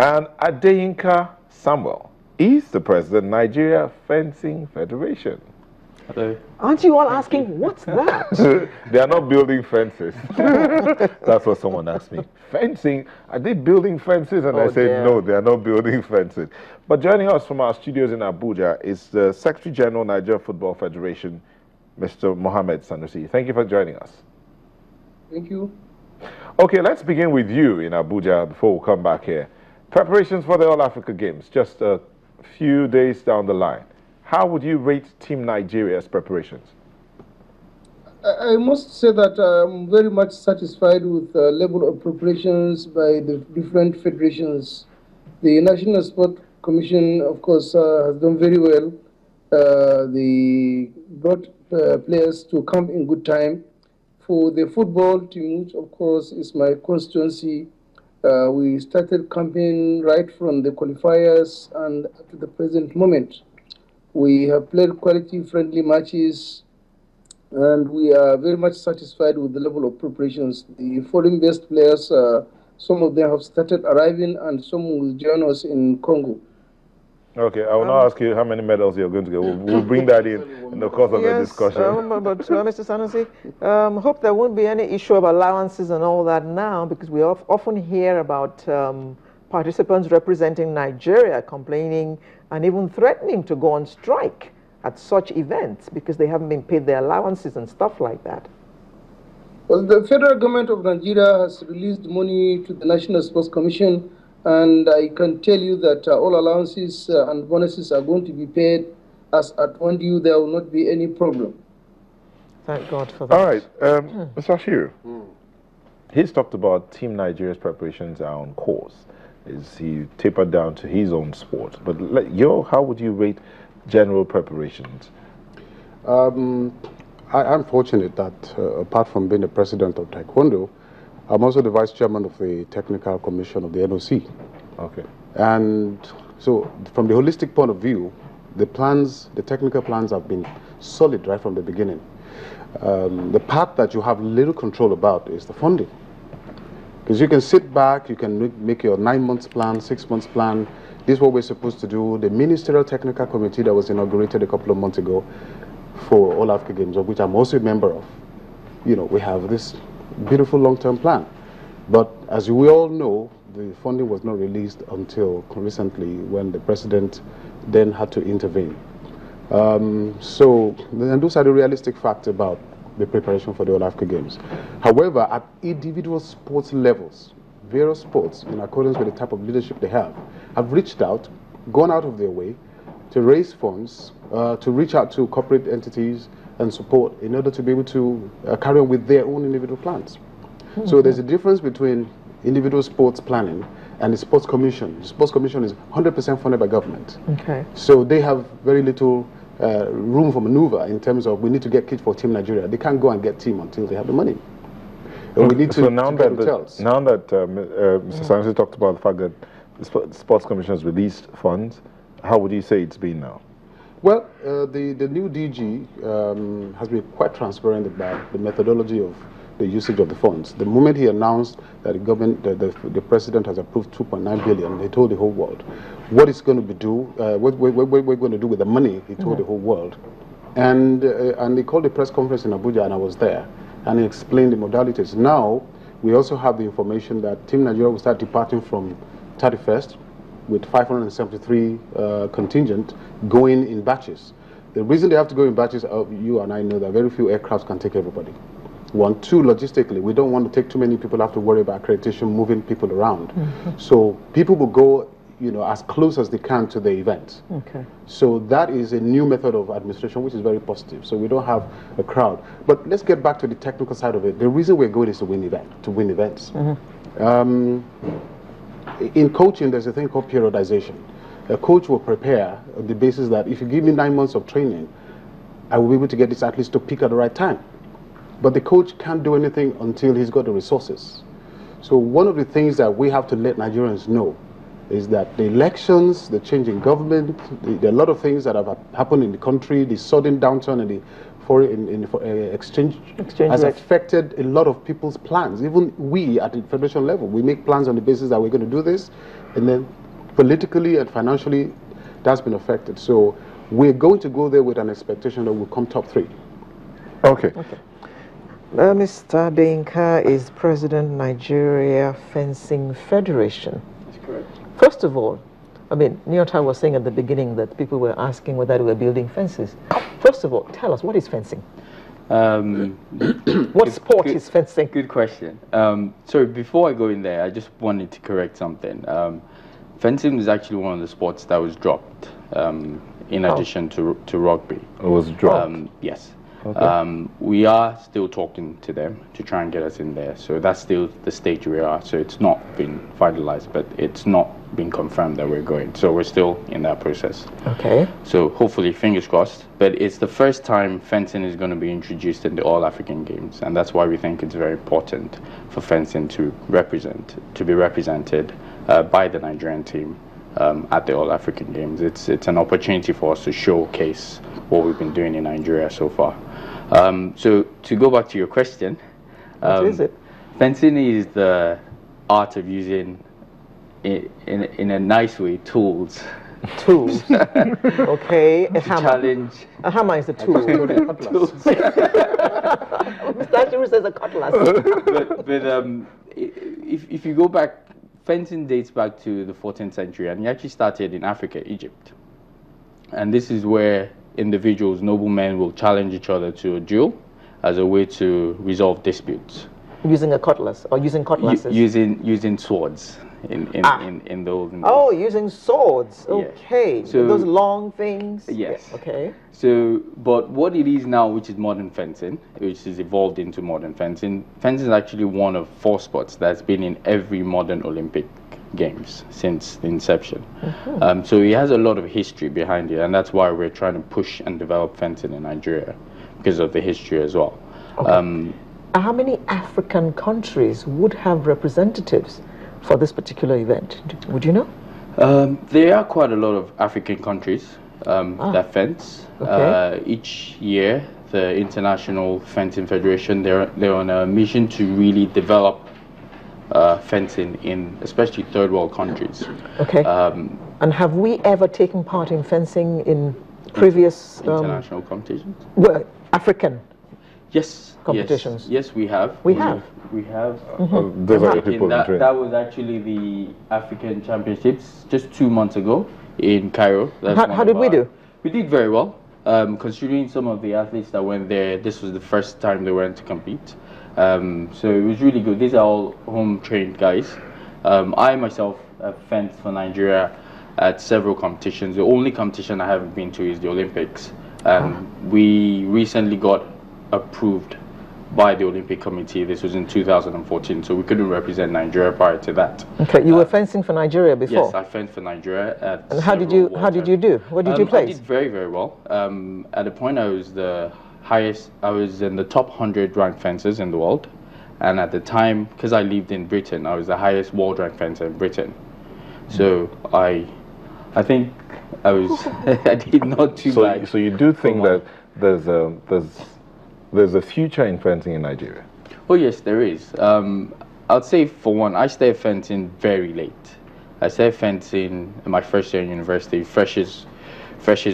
And Adeyinka Samuel is the president of Nigeria Fencing Federation. Hello. Aren't you all asking, what's that? They are not building fences. That's what someone asked me. Fencing? Are they building fences? And I said, no, they are not building fences. But joining us from our studios in Abuja is the Secretary General Nigeria Football Federation, Mr. Mohammed Sanusi. Thank you for joining us. Thank you. Okay, let's begin with you in Abuja before we come back here. Preparations for the All Africa Games, just a few days down the line. How would you rate Team Nigeria's preparations? I must say that I'm very much satisfied with the level of preparations by the different federations. The National Sport Commission, of course, has done very well. They brought players to camp in good time. For the football team, which of course is my constituency, we started camping right from the qualifiers and up to the present moment. We have played quality friendly matches and we are very much satisfied with the level of preparations. The foreign based players, some of them have started arriving and some will join us in Congo. Okay, I will not ask you how many medals you're going to get. We'll bring that in the course of the discussion. But Mr. Sanusi, hope there won't be any issue of allowances and all that now, because we often hear about participants representing Nigeria complaining and even threatening to go on strike at such events because they haven't been paid their allowances and stuff like that. Well, the federal government of Nigeria has released money to the National Sports Commission, and I can tell you that all allowances and bonuses are going to be paid as at one due. There will not be any problem. Thank God for that. All right, Mr. Ashiru, he's talked about Team Nigeria's preparations are on course. Is he tapered down to his own sport? But how would you rate general preparations? I'm fortunate that apart from being the president of Taekwondo, I'm also the vice chairman of the technical commission of the NOC. Okay. And so from the holistic point of view, the technical plans have been solid right from the beginning. The part that you have little control about is the funding. Because you can sit back, you can make your 9 months plan, 6 months plan. This is what we're supposed to do. The Ministerial Technical Committee that was inaugurated a couple of months ago for All Africa Games, of which I'm also a member of, we have this beautiful long-term plan. But as we all know, the funding was not released until recently when the president then had to intervene. And those are the realistic facts about the preparation for the All Africa Games. However, at individual sports levels, various sports, in accordance with the type of leadership they have reached out, gone out of their way to raise funds, to reach out to corporate entities and support in order to be able to carry on with their own individual plans. So there's a difference between individual sports planning and the Sports Commission. The Sports Commission is 100% funded by government. Okay. So they have very little room for maneuver in terms of we need to get kits for Team Nigeria. They can't go and get team until they have the money. And we need so to now that Mr. Sanusi talked about the fact that the Sports Commission has released funds, how would you say it's been now? Well, the new DG has been quite transparent about the methodology of the usage of the funds. The moment he announced that the government, the president has approved 2.9 billion, he told the whole world what it's going to be what we're going to do with the money. He told the whole world, and they called a press conference in Abuja, and I was there, and he explained the modalities. Now we also have the information that Team Nigeria will start departing from 31st with 573 contingent going in batches. The reason they have to go in batches, you and I know that very few aircrafts can take everybody. 1, 2, logistically, we don't want to take too many people, have to worry about accreditation, moving people around. So people will go, as close as they can to the event. Okay. So that is a new method of administration, which is very positive. So we don't have a crowd. But let's get back to the technical side of it. The reason we're going is to win events. In coaching, there's a thing called periodization. A coach will prepare on the basis that if you give me 9 months of training, I will be able to get this athletes to peak at the right time. But the coach can't do anything until he's got the resources. So one of the things that we have to let Nigerians know is that the elections, the change in government, there are a lot of things that have happened in the country, the sudden downturn in the exchange rate has affected a lot of people's plans. Even we at the federation level, we make plans on the basis that we're going to do this, and then politically and financially, that's been affected. So we're going to go there with an expectation that we'll come top 3. Okay. Mr. Adeyinka is President Nigeria Fencing Federation. That's correct. First of all, I mean, Nyota was saying at the beginning that people were asking whether they were building fences. First of all, tell us, what is fencing? What sport is fencing? Good question. Sorry, before I go in there, I just wanted to correct something. Fencing is actually one of the sports that was dropped in addition to rugby. It was dropped? Yes. Okay. We are still talking to them to try and get us in there. So that's still the stage we are. So it's not been finalized, but it's not been confirmed that we're going. So we're still in that process. Okay. So hopefully, fingers crossed. But it's the first time fencing is going to be introduced in the All-African Games. And that's why we think it's very important for fencing to be represented by the Nigerian team at the All-African Games. It's an opportunity for us to showcase what we've been doing in Nigeria so far. So to go back to your question, what is it? Fencing is the art of using, in a nice way, tools. Tools. Okay. A hammer. Challenge. A hammer is a tool. Tools. Mr. Ashiru says a cutlass. but if you go back, fencing dates back to the 14th century, and it actually started in Africa, Egypt. And this is where individuals, noblemen, will challenge each other to a duel as a way to resolve disputes. Using a cutlass or using cutlasses? Using swords in the olden days. Oh, using swords. Yeah. Okay. So those long things? Yes. Yeah. Okay. So, but what it is now, which is modern fencing, which is evolved into modern fencing, fencing is actually one of 4 sports that's been in every modern Olympic Games since the inception. Mm-hmm. So it has a lot of history behind it, and that's why we're trying to push and develop fencing in Nigeria, because of the history as well. Okay. How many African countries would have representatives for this particular event? Would you know? There are quite a lot of African countries that fence. Okay. Each year, the International Fencing Federation, they're on a mission to really develop fencing in especially third world countries. Okay. And have we ever taken part in fencing in previous international competitions? Well, African. Yes. Competitions. Yes, we have. We have. Those are the people that was actually the African Championships just 2 months ago in Cairo. How did we do? We did very well. Considering some of the athletes that went there, this was the first time they went to compete. So it was really good. These are all home trained guys. I myself have fenced for Nigeria at several competitions. The only competition I haven't been to is the Olympics. We recently got approved by the Olympic Committee. This was in 2014, so we couldn't represent Nigeria prior to that. Okay, you were fencing for Nigeria before? Yes, I fenced for Nigeria. And how did you do? What did you place? I did very, very well. At the point I was the highest, I was in the top 100 ranked fencers in the world, and at the time, because I lived in Britain, I was the highest world ranked fencer in Britain. So I think I was I did not too bad. So you do think that there's a future in fencing in Nigeria? Oh yes, there is. I'd say for one, I started fencing very late. I started fencing in my first year in university, Freshers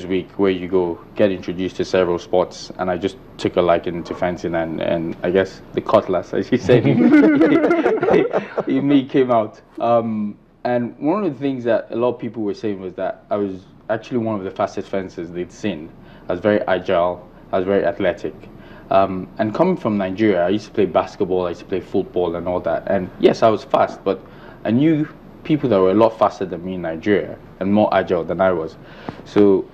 Week, where you go get introduced to several sports, and I just took a liking to fencing, and I guess the cutlass, as you said, in me came out. And one of the things that a lot of people were saying was that I was actually one of the fastest fencers they'd seen. I was very agile, I was very athletic. And coming from Nigeria, I used to play basketball, I used to play football and all that. And yes, I was fast, but I knew people that were a lot faster than me in Nigeria and more agile than I was. So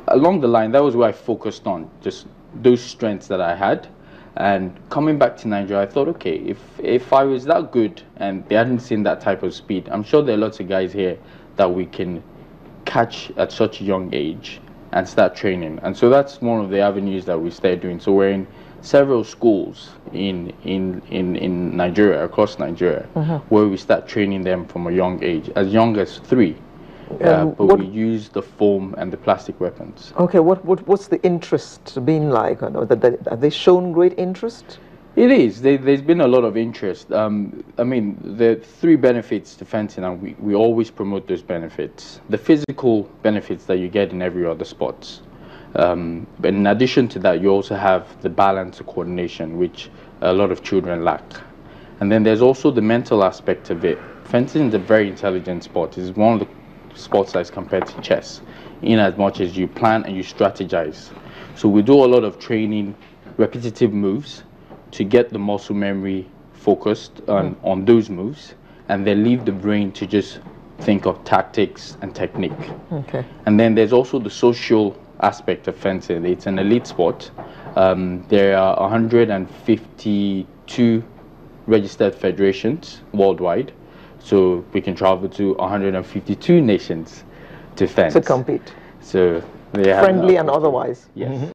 along the line, that was where I focused on, just those strengths that I had. And coming back to Nigeria, I thought, okay, if I was that good and they hadn't seen that type of speed, I'm sure there are lots of guys here that we can catch at such a young age and start training. And so that's one of the avenues that we started doing. So we're in several schools in Nigeria, across Nigeria, where we start training them from a young age, as young as 3. but we use the foam and the plastic weapons. Okay, what's the interest been like? Have they shown great interest? It is. There's been a lot of interest. I mean, there are 3 benefits to fencing, and we always promote those benefits. The physical benefits that you get in every other sport. But in addition to that, you also have the balance and coordination, which a lot of children lack. And then there's also the mental aspect of it. Fencing is a very intelligent sport. It's one of the sports that is compared to chess, in as much as you plan and you strategize. So we do a lot of training, repetitive moves, to get the muscle memory focused on those moves, and then leave the brain to just think of tactics and technique. Okay. And then there's also the social aspect of fencing. It's an elite sport. There are 152 registered federations worldwide, so we can travel to 152 nations to fence. To compete. So they have friendly and otherwise. Yes.